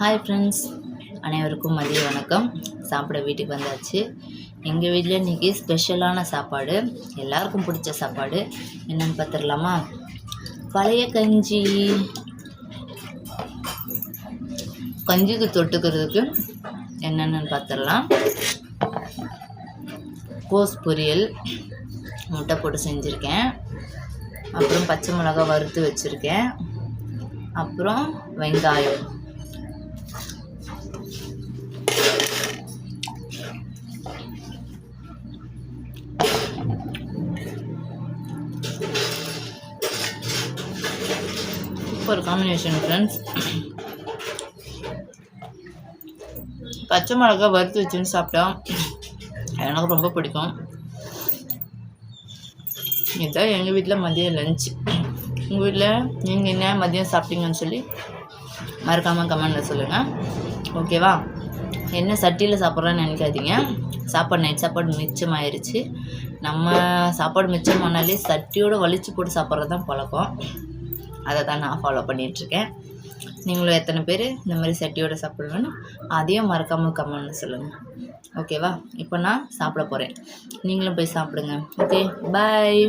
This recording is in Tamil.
ஹாய் ஃப்ரெண்ட்ஸ், அனைவருக்கும் மதிய வணக்கம். சாப்பிட வீட்டுக்கு வந்தாச்சு. எங்கள் வீட்டில் இன்றைக்கி ஸ்பெஷலான சாப்பாடு, எல்லாருக்கும் பிடிச்ச சாப்பாடு. என்னென்னு பார்த்துடலாமா? பழைய கஞ்சி. கஞ்சிக்கு தொட்டுக்கிறதுக்கு என்னென்னு பார்த்துடலாம். கோஸ் பொரியல், முட்டை போட்டு செஞ்சுருக்கேன். அப்புறம் பச்சை மிளகாய் வறுத்து வச்சுருக்கேன். அப்புறம் வெங்காயம். Super combination friends. பச்சை மிளகாய் வறுத்து வச்சுன்னு சாப்பிட்டா எனக்கு ரொம்ப பிடிக்கும். இதுதான் எங்கள் வீட்டில் மதியம் லஞ்ச். உங்கள் வீட்டில் நீங்கள் என்ன மதியம் சாப்பிட்டீங்கன்னு சொல்லி மறக்காமல் கமெண்டில் சொல்லுங்கள். ஓகேவா? என்ன சட்டியில் சாப்பிட்றேன்னு நினைக்காதீங்க. நைட் சாப்பாடு மிச்சமாயிருச்சு. நம்ம சாப்பாடு மிச்சம் பண்ணாலே சட்டியோடு வலிச்சு போட்டு சாப்பிட்றது தான் பழக்கம். அதை தான் நான் ஃபாலோ பண்ணிகிட்ருக்கேன். நீங்களும் எத்தனை பேர் இந்த மாதிரி சட்டியோடு சாப்பிடுவேன்னு அதையும் மறக்காமல் கமெண்ட்னு சொல்லுங்கள். ஓகேவா? இப்போ நான் சாப்பிட போகிறேன். நீங்களும் போய் சாப்பிடுங்க. ஓகே, பாய்.